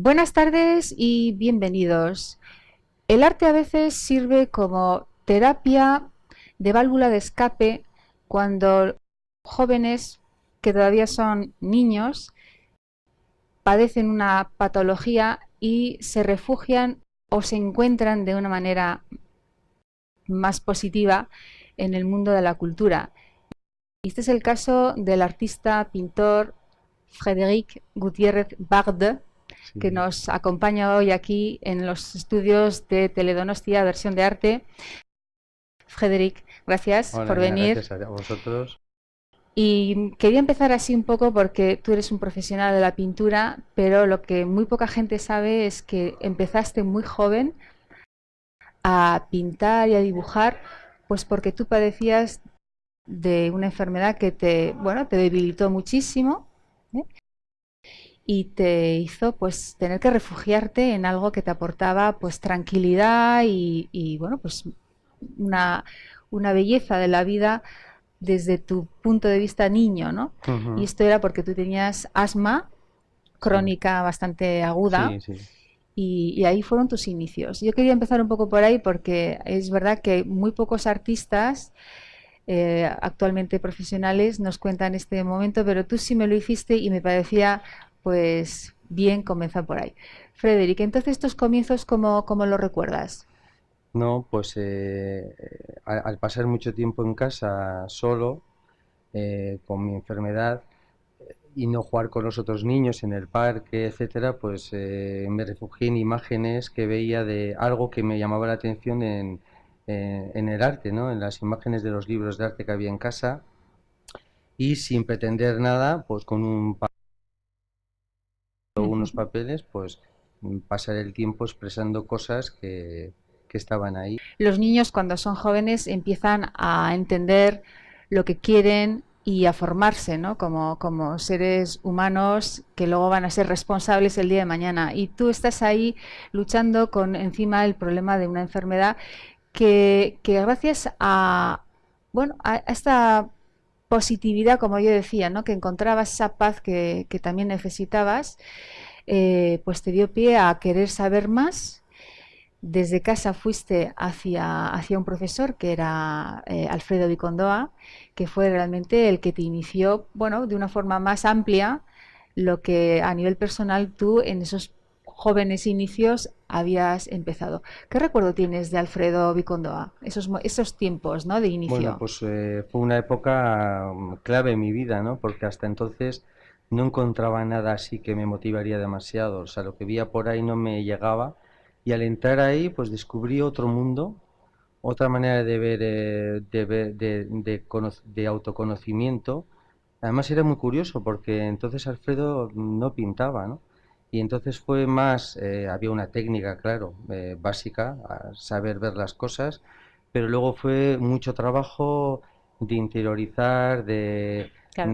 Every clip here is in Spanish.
Buenas tardes y bienvenidos. El arte a veces sirve como terapia de válvula de escape cuando jóvenes que todavía son niños padecen una patología y se refugian o se encuentran de una manera más positiva en el mundo de la cultura. Este es el caso del artista pintor Frédéric Gutiérrez Barde, que Sí. nos acompaña hoy aquí en los estudios de Teledonostia, versión de arte. Frédéric, gracias Hola, por Ana, venir. gracias a vosotros. Y quería empezar así un poco porque tú eres un profesional de la pintura, pero lo que muy poca gente sabe es que empezaste muy joven a pintar y a dibujar, pues porque tú padecías de una enfermedad que te debilitó muchísimo, ¿eh? Y te hizo pues tener que refugiarte en algo que te aportaba pues tranquilidad y bueno, pues una, una belleza de la vida desde tu punto de vista niño, ¿no? Y Ujú. esto era porque tú tenías asma Sí, crónica bastante aguda sí, sí. y ahí fueron tus inicios. Yo quería empezar un poco por ahí porque es verdad que muy pocos artistas actualmente profesionales nos cuentan este momento, pero tú sí me lo hiciste y me parecía pues bien comenzar por ahí. Frederick, entonces estos comienzos, ¿cómo lo recuerdas? No, pues al pasar mucho tiempo en casa solo, con mi enfermedad y no jugar con los otros niños en el parque, etcétera, pues me refugié en imágenes que veía de algo que me llamaba la atención en el arte, ¿no? En las imágenes de los libros de arte que había en casa y sin pretender nada, pues con unos papeles, pues pasar el tiempo expresando cosas que estaban ahí. Los niños cuando son jóvenes empiezan a entender lo que quieren y a formarse, ¿no? Como seres humanos que luego van a ser responsables el día de mañana. Y tú estás ahí luchando con encima el problema de una enfermedad que gracias bueno, a esta positividad, como yo decía, ¿no? Que encontrabas esa paz que también necesitabas, pues te dio pie a querer saber más. Desde casa fuiste hacia un profesor que era Alfredo Vicondoa, que fue realmente el que te inició, bueno, de una forma más amplia lo que a nivel personal tú en esos jóvenes inicios habías empezado. ¿Qué recuerdo tienes de Alfredo Vicondoa? Esos tiempos, ¿no? De Bueno, inicio. pues fue una época clave en mi vida, ¿no? Porque hasta entonces no encontraba nada así que me motivaría demasiado. O sea, lo que veía por ahí no me llegaba. Y al entrar ahí, pues descubrí otro mundo, otra manera de ver, de autoconocimiento. Además era muy curioso porque entonces Alfredo no pintaba, ¿no? Y entonces fue más, había una técnica, claro, básica, a saber ver las cosas, pero luego fue mucho trabajo de interiorizar, Claro,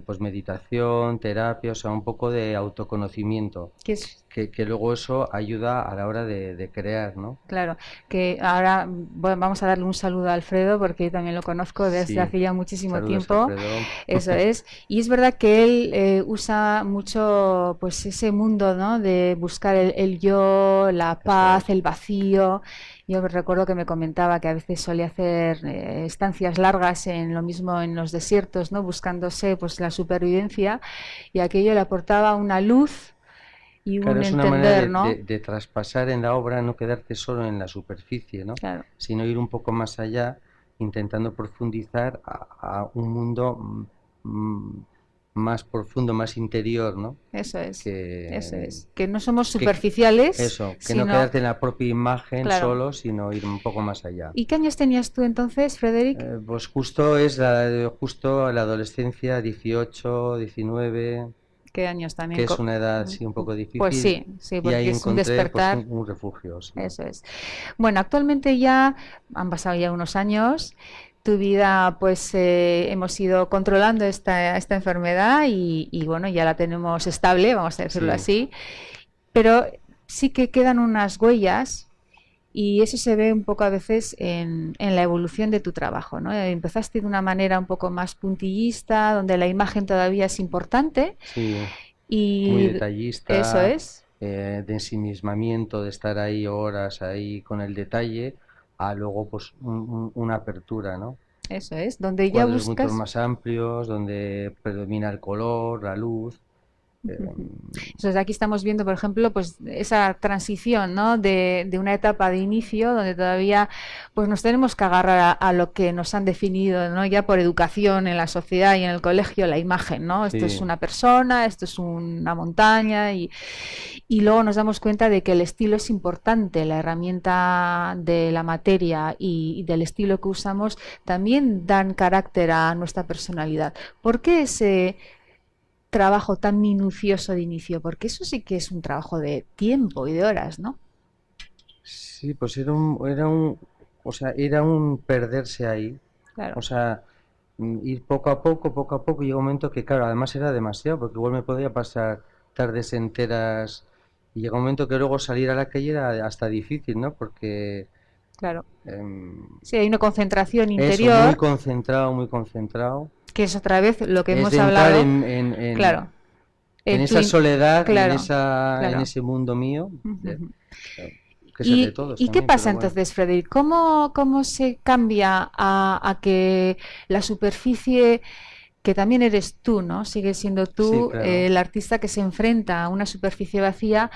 pues meditación, terapia, o sea, un poco de autoconocimiento, que es que luego eso ayuda a la hora de crear, ¿no? claro, que ahora bueno, vamos a darle un saludo a Alfredo porque yo también lo conozco desde Sí, hace ya muchísimo saludos tiempo. Alfredo. Eso es. Y es verdad que él usa mucho pues ese mundo, ¿no? De buscar el yo, la Eso paz, es. el vacío. Yo recuerdo que me comentaba que a veces solía hacer estancias largas en lo mismo en los desiertos, ¿no? Buscándose pues la supervivencia y aquello le aportaba una luz y Claro, un es una manera entender, ¿no? de traspasar en la obra, no quedarte solo en la superficie, ¿no? Claro. Sino ir un poco más allá, intentando profundizar a un mundo más profundo, más interior, ¿no? Eso es, eso Que, es. Que no somos que superficiales, eso, que no sino, quedarte en la propia imagen claro. solo, sino ir un poco más allá. ¿Y qué años tenías tú entonces, Frederic? Pues justo la adolescencia, 18, 19, ¿Qué años también? que es una edad sí un poco Pues difícil, sí, sí, y ahí porque es un encontré pues despertar. un refugio, sí. Eso es. Bueno, actualmente ya han pasado ya unos años. Tu vida, pues hemos ido controlando esta enfermedad y bueno, ya la tenemos estable, vamos a decirlo Sí, así. Pero sí que quedan unas huellas. Y eso se ve un poco a veces en la evolución de tu trabajo, ¿no? Empezaste de una manera un poco más puntillista, donde la imagen todavía es importante sí, muy y eso detallista, es. de ensimismamiento, de estar ahí horas ahí con el detalle, a luego pues una apertura, ¿no? Eso es, donde ya Cuadros mucho buscas. más amplios, donde predomina el color, la luz. eh, Entonces aquí estamos viendo, por ejemplo, pues esa transición, ¿no? de una etapa de inicio donde todavía pues nos tenemos que agarrar a lo que nos han definido, ¿no? Ya por educación en la sociedad y en el colegio, la imagen, ¿no? Esto es sí, una persona, esto es una montaña y luego nos damos cuenta de que el estilo es importante, la herramienta de la materia y del estilo que usamos también dan carácter a nuestra personalidad. ¿Por qué ese trabajo tan minucioso de inicio? Porque eso sí que es un trabajo de tiempo y de horas, ¿no? sí, pues o sea, era un perderse ahí. Claro, O sea, ir poco a poco, y llega un momento que, claro, además era demasiado, porque igual me podía pasar tardes enteras, y llega un momento que luego salir a la calle era hasta difícil, ¿no? Porque claro. em, Sí, hay una concentración eso, interior, muy concentrado, que es otra vez lo que es hemos de entrar hablado, claro, en en tu esa soledad y claro, en claro. ese mundo mío, Ujú. que es el de todos ¿Y qué también, pasa pero bueno. entonces, Frederic? ¿Cómo se cambia a que la superficie, que también eres tú, ¿no? Sigues siendo Sí, tú claro. el artista que se enfrenta a una superficie vacía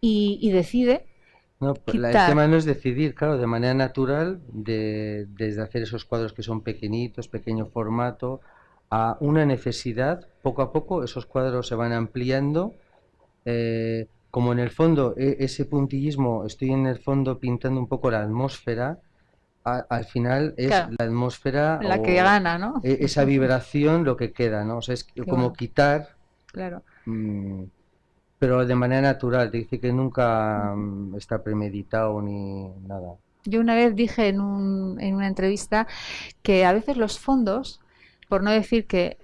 y decide No, el quitar? tema no es decidir, claro, de manera natural, desde hacer esos cuadros que son pequeñitos, pequeño formato, a una necesidad, poco a poco esos cuadros se van ampliando. Como en el fondo, ese puntillismo, estoy en el fondo pintando un poco la atmósfera, al final es Claro, la atmósfera la que o gana, ¿no? esa vibración lo que queda, ¿no? O sea, es Qué como bueno, quitar. claro. mm, pero de manera natural, te dice que nunca está premeditado ni nada. Yo una vez dije en una entrevista que a veces los fondos, por no decir que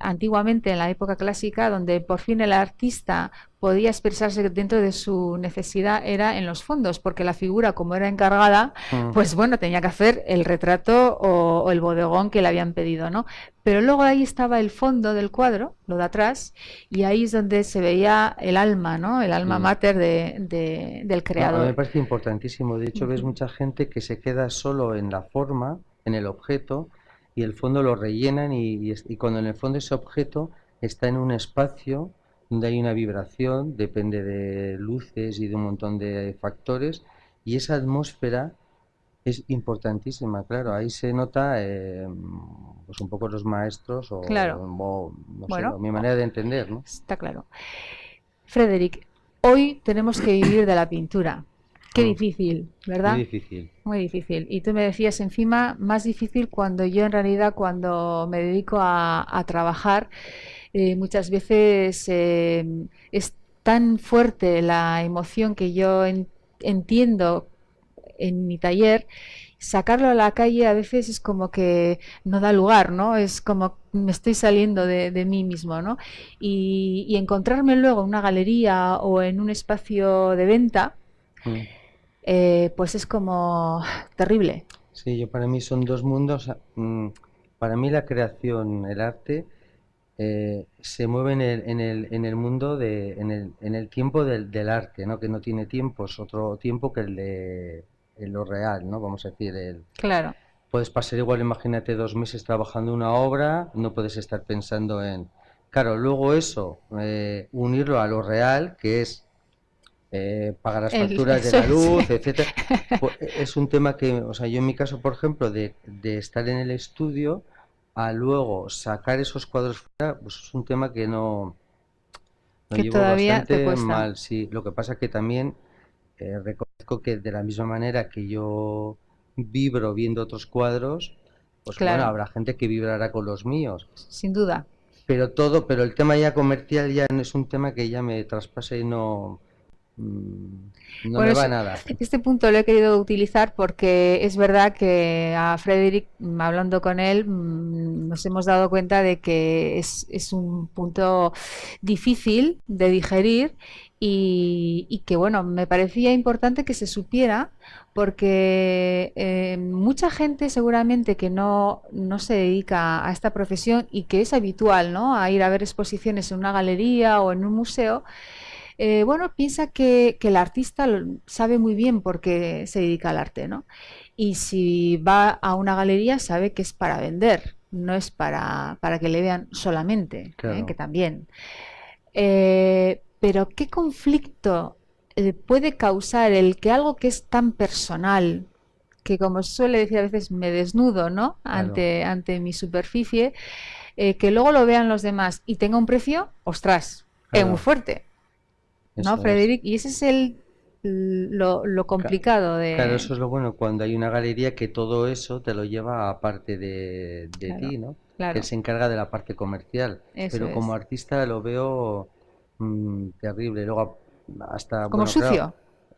antiguamente en la época clásica, donde por fin el artista podía expresarse dentro de su necesidad, era en los fondos, porque la figura, como era encargada, Mm, pues bueno, tenía que hacer el retrato o el bodegón que le habían pedido, ¿no? Pero luego ahí estaba el fondo del cuadro, lo de atrás, y ahí es donde se veía el alma, ¿no? El alma sí. mater del No, a mí me creador. parece importantísimo. De hecho, ves Ujú. mucha gente que se queda solo en la forma, en el objeto, y el fondo lo rellenan y cuando en el fondo ese objeto está en un espacio donde hay una vibración, depende de luces y de un montón de factores, y esa atmósfera es importantísima, claro. Ahí se nota pues un poco los maestros Claro, o, no sé, bueno, o mi manera de entender, ¿no? está claro. Frederic, hoy tenemos que vivir de la pintura. Qué Mm, difícil, muy ¿verdad? difícil. Muy difícil. Y tú me decías encima, más difícil cuando yo en realidad cuando me dedico a trabajar, muchas veces es tan fuerte la emoción que yo entiendo en mi taller, sacarlo a la calle a veces es como que no da lugar, ¿no? Es como me estoy saliendo de mí mismo, ¿no? Y encontrarme luego en una galería o en un espacio de venta, Mm. pues es como terrible. Sí, yo para mí son dos mundos. Para mí la creación, el arte, se mueve en el mundo en el tiempo del arte, ¿no? Que no tiene tiempo, es otro tiempo que el de lo real, ¿no? Vamos a decir, Claro, puedes pasar igual, imagínate, 2 meses trabajando una obra, no puedes estar pensando en... Claro, luego eso, unirlo a lo real, que es pagar las facturas de eso la es. luz, etcétera, pues es un tema que, o sea, yo en mi caso, por ejemplo, de estar en el estudio a luego sacar esos cuadros fuera, pues es un tema que no lo Que llevo todavía te bastante cuesta. mal, sí. Lo que pasa que también reconozco que de la misma manera que yo vibro viendo otros cuadros, pues bueno, Claro, habrá gente que vibrará con los míos. sin duda. Pero el tema ya comercial ya no es un tema que ya me traspasa y no, mm, no Bueno, me va nada. este punto lo he querido utilizar porque es verdad que a Frederick, hablando con él, nos hemos dado cuenta de que es un punto difícil de digerir y que, bueno, me parecía importante que se supiera porque mucha gente seguramente que no se dedica a esta profesión y que es habitual, ¿no? A ir a ver exposiciones en una galería o en un museo Bueno, piensa que el artista sabe muy bien por qué se dedica al arte, ¿no? Y si va a una galería sabe que es para vender, no es para que le vean solamente, ¿eh? Que Claro, también. Pero ¿qué conflicto puede causar el que algo que es tan personal, que como suele decir a veces me desnudo, ¿no? claro, Ante mi superficie, que luego lo vean los demás y tenga un precio, ostras, es muy claro, fuerte, ¿no, eso es. Frederic? Y ese es lo Ca- complicado Claro, de... eso es lo bueno cuando hay una galería que todo eso te lo lleva aparte de Claro, ti, ¿no? Que él claro, se encarga de la parte comercial. eso Pero como es. artista lo veo terrible. Luego, hasta, Como bueno, claro, sucio,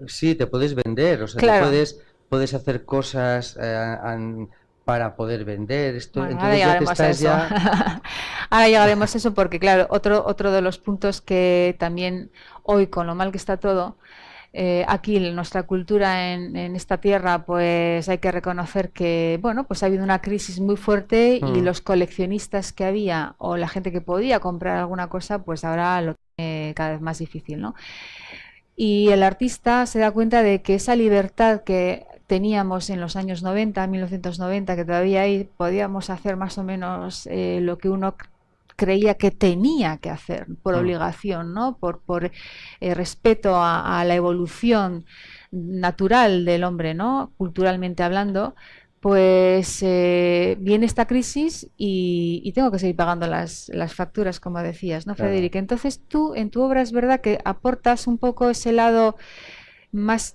sí, te puedes vender, o sea, claro. puedes hacer cosas para poder vender. Bueno, ahora Entonces ya te llegaremos a estás eso. ya, Ahora llegaremos a eso porque, claro, otro de los puntos que también hoy, con lo mal que está todo, aquí en nuestra cultura en esta tierra, pues hay que reconocer que, bueno, pues ha habido una crisis muy fuerte y mm, los coleccionistas que había o la gente que podía comprar alguna cosa, pues ahora lo tiene cada vez más difícil, ¿no? Y el artista se da cuenta de que esa libertad que teníamos en los años 90, 1990, que todavía ahí podíamos hacer más o menos lo que uno creía que tenía que hacer por mm, obligación, ¿no? Por respeto a la evolución natural del hombre, ¿no? Culturalmente hablando, pues viene esta crisis y tengo que seguir pagando las facturas, como decías, ¿no, claro, Federica? Entonces tú en tu obra es verdad que aportas un poco ese lado más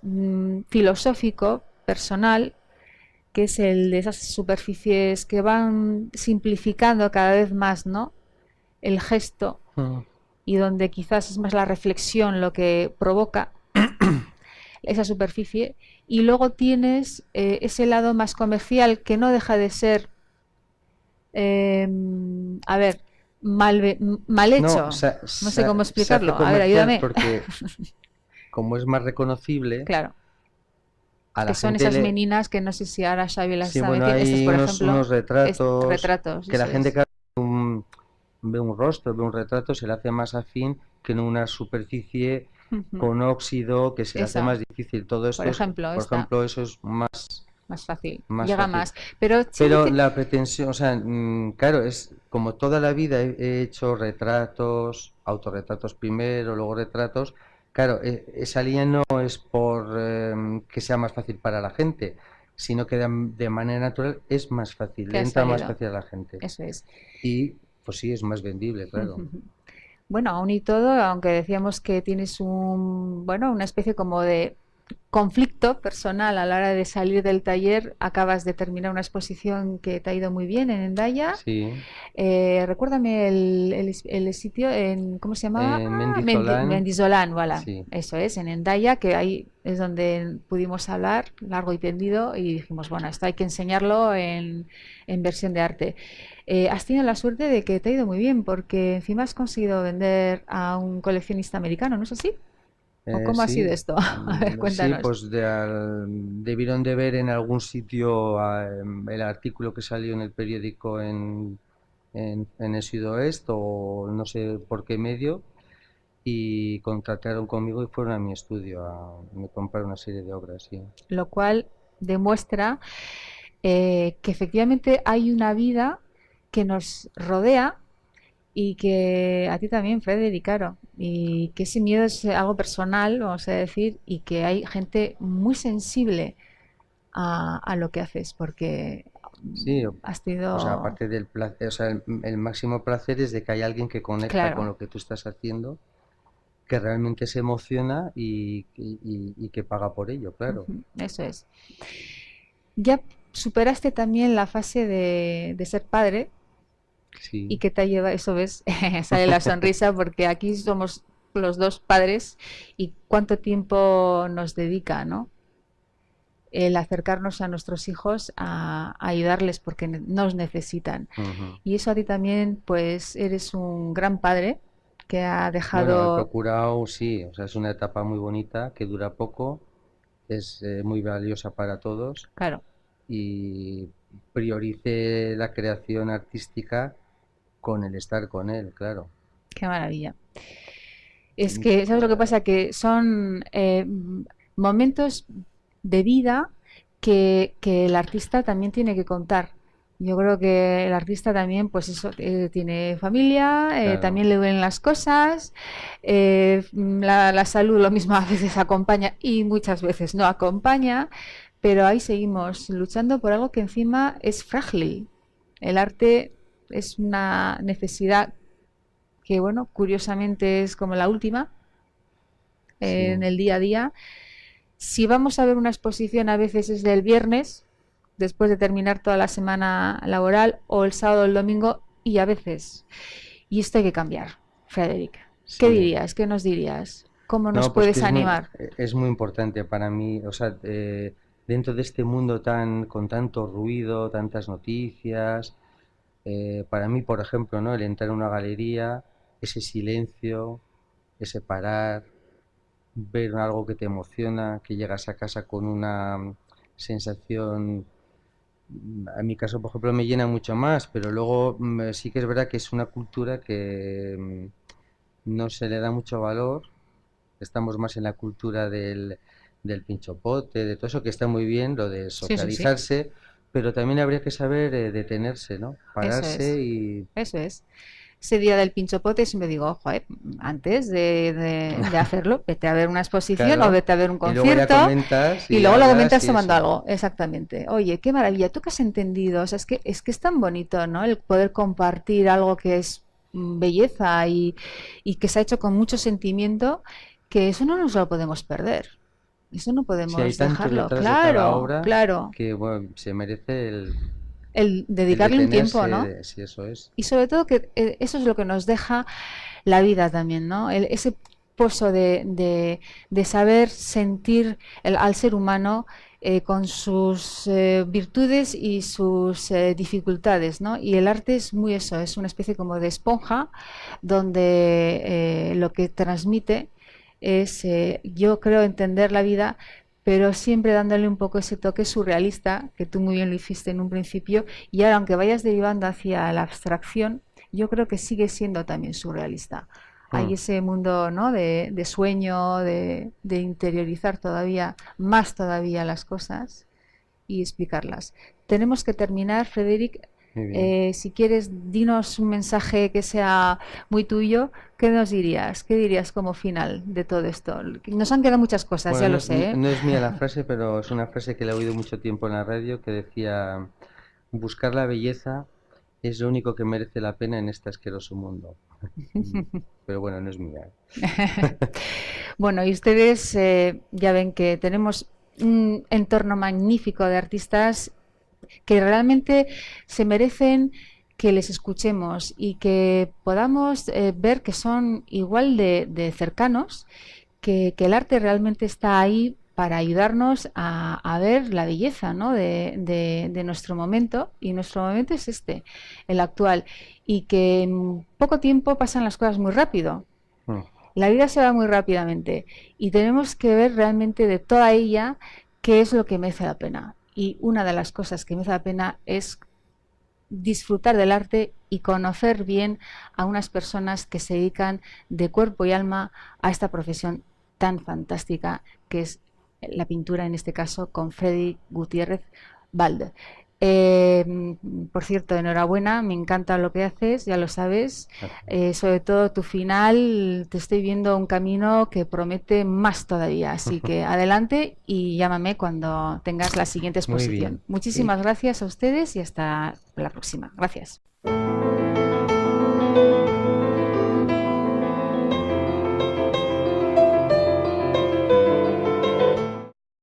filosófico, personal, que es el de esas superficies que van simplificando cada vez más, ¿no? El gesto mm, y donde quizás es más la reflexión lo que provoca esa superficie. Y luego tienes ese lado más comercial que no deja de ser eh, a ver, mal no, hecho. No sé cómo se hace explicarlo. A ver, comercial ayúdame. porque como es más reconocible, Claro, a que la son gente esas le... meninas que no sé si ahora Xavi las Sí, sabe bueno, decir. Estas, hay por unos ejemplo, retratos retratos, que la eso gente es. que ve un rostro, ve un retrato, se le hace más afín que en una superficie con óxido que se le hace Esa, más difícil. Todo por esto es, ejemplo, por esta, ejemplo, eso es más, más fácil, más llega fácil. más. Pero siempre Pero te... la pretensión, o sea, claro, es como toda la vida he hecho retratos, autorretratos primero, luego retratos. Claro, esa línea no es por que sea más fácil para la gente, sino que de manera natural es más fácil, que le ha entra más salido, fácil a la gente. eso es. Y pues sí, es más vendible, claro. Bueno, aún y todo, aunque decíamos que tienes bueno, una especie como de conflicto personal a la hora de salir del taller, acabas de terminar una exposición que te ha ido muy bien en Endaya. Sí, Recuérdame el sitio, ¿cómo se llamaba? en Mendizolán, Mendizolán, voilà. sí. Eso es, en Endaya, que ahí es donde pudimos hablar largo y tendido y dijimos, bueno, esto hay que enseñarlo en versión de arte. Has tenido la suerte de que te ha ido muy bien porque encima has conseguido vender a un coleccionista americano, ¿no es así? ¿O cómo ha sido Sí, esto? A ver, sí, cuéntanos. pues debieron de ver en algún sitio el artículo que salió en el periódico en el Sudoeste o no sé por qué medio y contactaron conmigo y fueron a mi estudio me compraron una serie de obras, sí. Lo cual demuestra que efectivamente hay una vida que nos rodea y que a ti también, Frederic, claro, y que ese miedo es algo personal, vamos a decir, y que hay gente muy sensible a lo que haces, porque Sí, has o sea, tenido, aparte del placer, o sea, el máximo placer es de que hay alguien que conecta con claro, lo que tú estás haciendo, que realmente se emociona y que paga por ello, claro. eso es. Ya superaste también la fase de ser padre y Sí. que te lleva, eso ves, sale la sonrisa porque aquí somos los dos padres y cuánto tiempo nos dedica, ¿no? El acercarnos a nuestros hijos a ayudarles porque nos necesitan. Ujú. Y eso a ti también, pues eres un gran padre que ha Bueno, he dejado, procurado, sí, o sea, es una etapa muy bonita que dura poco, es muy valiosa para todos claro, y priorice la creación artística con el estar con él, claro. qué maravilla. Es que, ¿sabes lo que pasa? Que son momentos de vida que el artista también tiene que contar. Yo creo que el artista también, pues eso, tiene familia, Claro. también le duelen las cosas, la salud lo mismo a veces acompaña y muchas veces no acompaña, pero ahí seguimos luchando por algo que encima es frágil. El arte es una necesidad que, bueno, curiosamente es como la última en Sí. el día a día. Si vamos a ver una exposición, a veces es del viernes, después de terminar toda la semana laboral, o el sábado o el domingo, y a veces. Y esto hay que cambiar, Frederic. ¿Qué Sí. dirías? ¿Qué nos dirías? ¿Cómo nos No, pues que puedes animar? es muy importante para mí, o sea, dentro de este mundo con tanto ruido, tantas noticias, para mí, por ejemplo, ¿no? El entrar a una galería, ese silencio, ese parar, ver algo que te emociona, que llegas a casa con una sensación, en mi caso, por ejemplo, me llena mucho más, pero luego sí que es verdad que es una cultura que no se le da mucho valor. Estamos más en la cultura del pinchopote, de todo eso que está muy bien, lo de Sí, sí, sí. socializarse, pero también habría que saber detenerse, ¿no? Eso Pararse es. y... Eso es. Ese día del pinchopote siempre digo, joder, antes de hacerlo, vete a ver una exposición o Claro, vete a ver un y luego ya concierto comentas y y luego lo hablas comentas y tomando eso. algo. Exactamente. Oye, qué maravilla, tú que has entendido, o sea, es que es tan bonito, ¿no? El poder compartir algo que es belleza y que se ha hecho con mucho sentimiento, que eso no nos lo podemos perder. Eso no Si hay podemos tanto dejarlo. detrás de cada Claro, obra claro. que, bueno, se merece El el dedicarle un tiempo, detenerse, ¿no? si eso es. Y sobre todo que eso es lo que nos deja la vida también, ¿no? Ese pozo de saber sentir al ser humano con sus virtudes y sus dificultades, ¿no? Y el arte es muy eso, es una especie como de esponja donde lo que transmite es, yo creo, entender la vida, pero siempre dándole un poco ese toque surrealista, que tú muy bien lo hiciste en un principio, y ahora aunque vayas derivando hacia la abstracción, yo creo que sigue siendo también surrealista. Hay Mm. ese mundo, ¿no? de sueño, de interiorizar todavía, más todavía las cosas y explicarlas. Tenemos que terminar, Frederic. Muy bien. Si quieres, dinos un mensaje que sea muy tuyo. ¿Qué nos dirías? ¿Qué dirías como final de todo esto? Nos han quedado muchas cosas, Bueno, ya no, lo sé, ¿eh? no es mía la frase, pero es una frase que la he oído mucho tiempo en la radio que decía, buscar la belleza es lo único que merece la pena en este asqueroso mundo. Mm, pero bueno, no es mía. Bueno, y ustedes ya ven que tenemos un entorno magnífico de artistas que realmente se merecen que les escuchemos y que podamos ver que son igual de cercanos, que el arte realmente está ahí para ayudarnos a ver la belleza, ¿no? de nuestro momento, y nuestro momento es este, el actual, y que en poco tiempo pasan las cosas muy rápido. Mm. La vida se va muy rápidamente y tenemos que ver realmente de toda ella qué es lo que merece la pena. Y una de las cosas que merece la pena es disfrutar del arte y conocer bien a unas personas que se dedican de cuerpo y alma a esta profesión tan fantástica que es la pintura, en este caso con Freddy Gutiérrez Balde. Por cierto, enhorabuena, me encanta lo que haces, ya lo sabes. Gracias. Sobre todo tu final, te estoy viendo un camino que promete más todavía. Así que adelante y llámame cuando tengas la siguiente Muy exposición. bien. Y Muchísimas gracias a ustedes y hasta la próxima. Gracias.